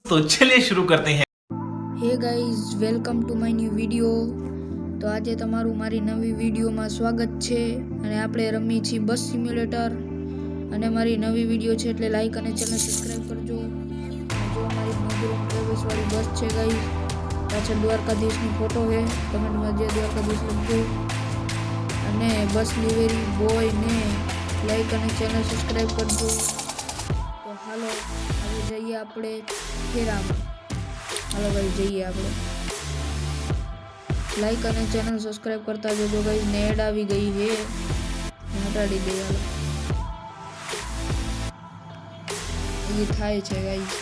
तो चलिए शुरू करते हैं। Hey guys, welcome to my new video. તો આજે તમારું મારી નવી વિડીયોમાં સ્વાગત છે અને આપણે રમી છીએ બસ સિમ્યુલેટર અને મારી નવી વિડીયો છે એટલે લાઈક અને ચેનલ સબસ્ક્રાઈબ કરજો। જો અમારી મોગરો ટ્રેવલ્સવાળી બસ છે ગાઈઝ, પાછળ દ્વારકાધીશની ફોટો છે, કમેન્ટમાં જે દ્વારકાધીશ લખજો અને બસ ડિલિવરી બોયને લાઈક અને ચેનલ સબસ્ક્રાઈબ કરજો। તો હાલો હવે જઈએ આપણે ખેરામાં। હાલો ભાઈ જઈએ આપણે। લાઈક અને ચેનલ સબસ્ક્રાઈબ કરતા જજો ગાઈઝ। ને એડ આવી ગઈ છે, હટાડી દે હાલો, એ થાય છે ગાઈઝ।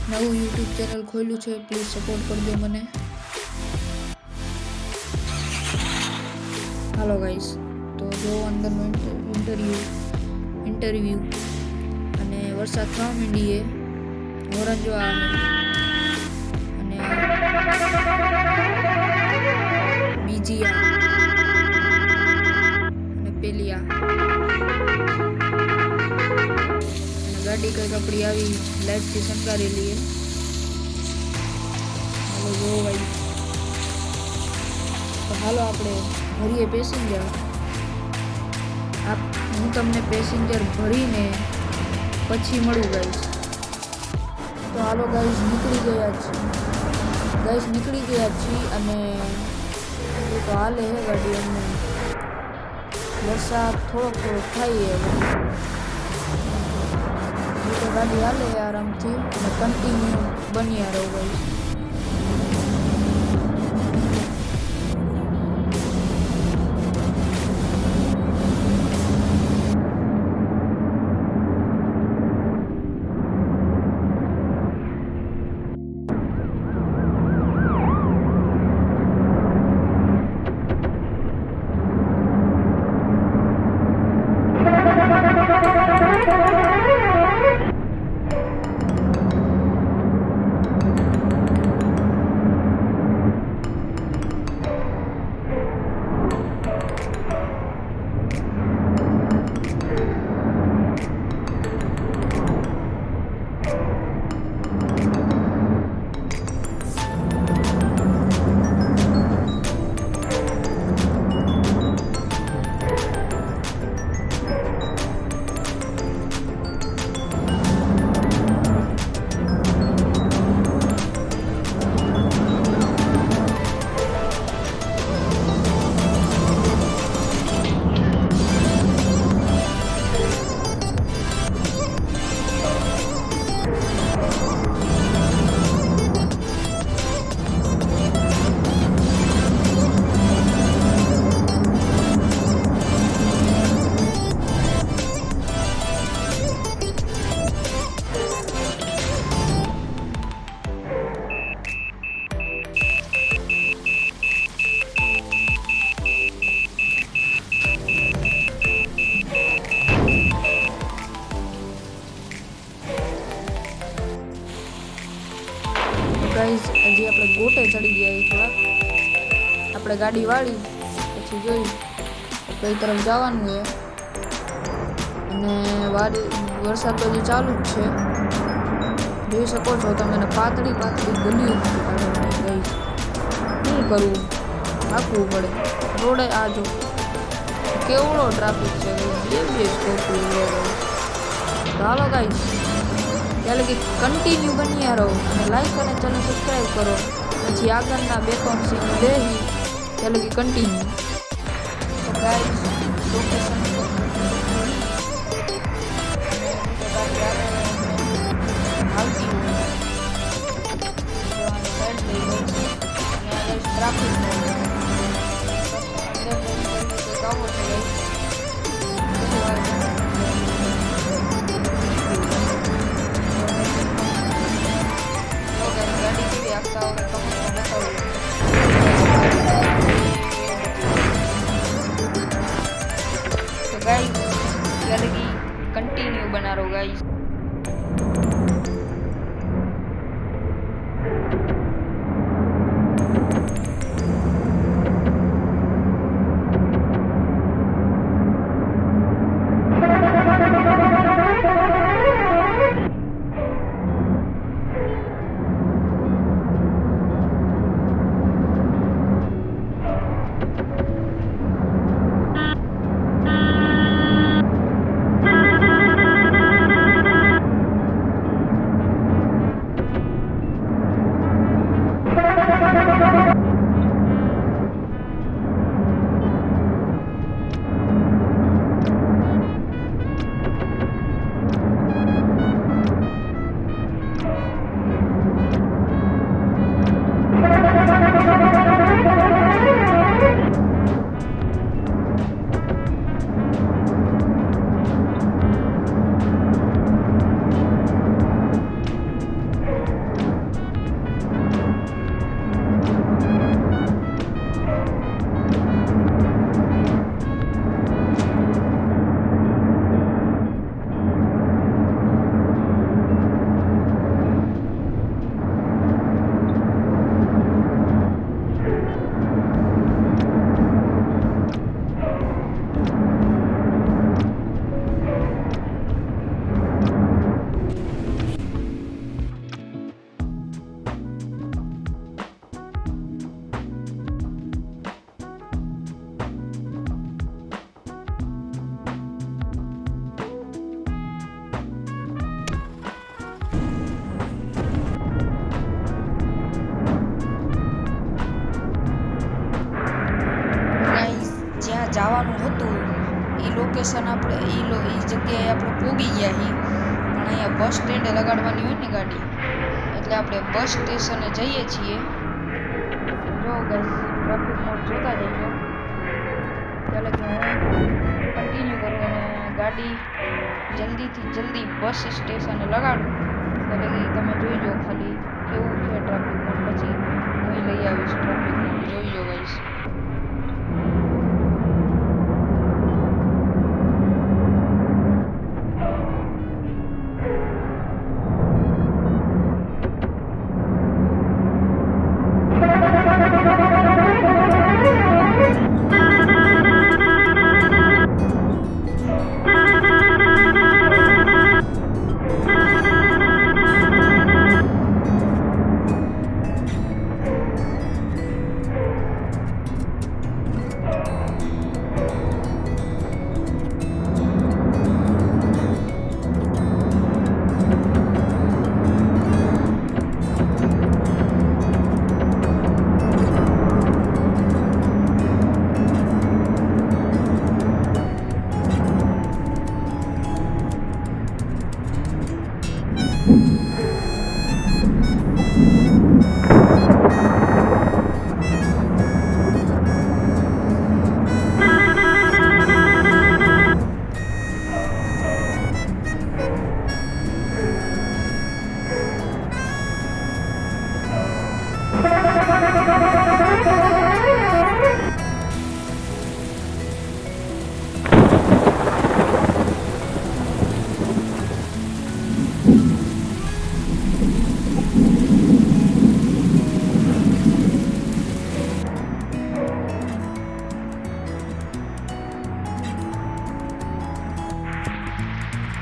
નવું યુટ્યુબ ચેનલ ખોલ્યું છે, પ્લીઝ સપોર્ટ કરજો મને। હાલો ગાઈઝ, તો જો અંદરનો ઇન્ટરવ્યૂ અને વરસાદ થવા માંડીએ, હોરન જો આવે અને બીજી અને પેલી અને ગાડી કઈક આપણી આવી લાઈટથી શણગારેલી છે। હાલો જો ભાઈ, તો હાલો આપણે ભરીએ પેસેન્જર। હું તમને પેસેન્જર ભરીને પછી મળું ગાઈશ। તો હાલો ગાઈઝ નીકળી ગયા છીએ અને તો હાલે હે ગાડી। અમને વરસાદ થોડોક થાય હવે, તો ગાડી હાલે આરામથી અને કન્ટિન્યુ બન્યા રહો ગાઈઝ। ગાઈઝ હજી આપણે ગોટે ચડી ગયા થોડા, આપણે ગાડી વાળી પછી જોઈ કઈ તરફ જવાનું છે અને વરસાદ તો હજી ચાલુ જ છે, જોઈ શકો છો તમે। પાતળી ગલીઓ ગઈ, શું કરવું, હાંકવું પડે રોડે। આ જો કેવડો ટ્રાફિક છે, બે સ્કોર્પિયો। ચાલો ગાઈઝ ત્યારે કે કન્ટિન્યુ બન્યા રહો અને લાઈક અને ચેનલ સબસ્ક્રાઈબ કરો, પછી આગળના 2-3 સીન લેવી ત્યારે કે કન્ટિન્યુ। તો ગાઈઝ લોકેશન આવતી હોય ટ્રાફિક આવો છે तो गाइस कंटिन्यू बना रहो गाइस। જ્યાં જવાનું હતું એ લોકેશન આપણે એ જગ્યાએ આપણે પહોંચી ગયા છીએ, પણ અહીંયા બસ સ્ટેન્ડે લગાડવાની હોય ને ગાડી, એટલે આપણે બસ સ્ટેશને જઈએ છીએ. જો ગાઈસ ટ્રાફિક મોડ જોતા જઈજો. ચાલે કે હું કન્ટિન્યુ કરું અને ગાડી જલ્દીથી જલ્દી બસ સ્ટેશને લગાડું. એટલે કે તમે જોઈજો ખાલી કેવું છે ટ્રાફિક મોડ, પછી હું લઈ આવીશ ટ્રાફિક મોડ. જોઈજો ગાઈસ.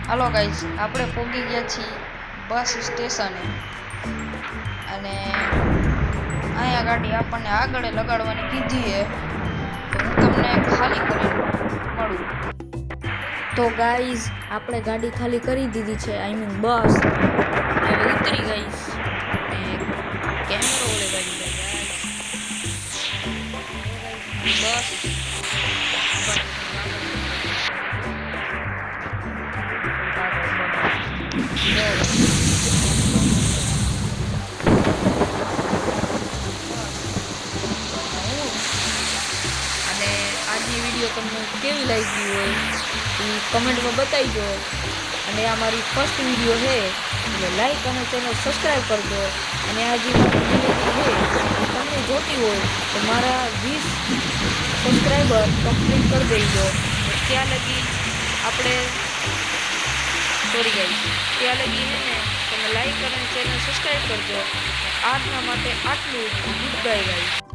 હાલો ગાઈસ, આપણે પહોંચી ગયા છીએ બસ સ્ટેશને અને અહીંયા ગાડી આપણને આગળ લગાડવાની કીધી છે, તો હું તમને ખાલી કરી મળું. તો ગાઈસ આપણે ગાડી ખાલી કરી દીધી છે, આઈ મીન બસ. હવે ઉતરી ગઈશ અને કેમેરો ઓલે ગાડી બસ અને આજની વિડીયો તમને કેવી લાગી હોય એ કમેન્ટમાં બતાવીજો. અને આ મારી ફર્સ્ટ વિડીયો છે એટલે લાઈક અને ચેનલ સબસ્ક્રાઈબ કરજો. અને આ જે મારી વિડીયો છે તમને જોતી હોય તો મારા 20 સબસ્ક્રાઈબર કમ્પ્લીટ કરી દેજો. ત્યાં લગી આપણે ત્યાં લગી ને તમે લાઈક અને ચેનલ સબસ્ક્રાઈબ કરજો. આજના માટે આટલું. Good bye guys.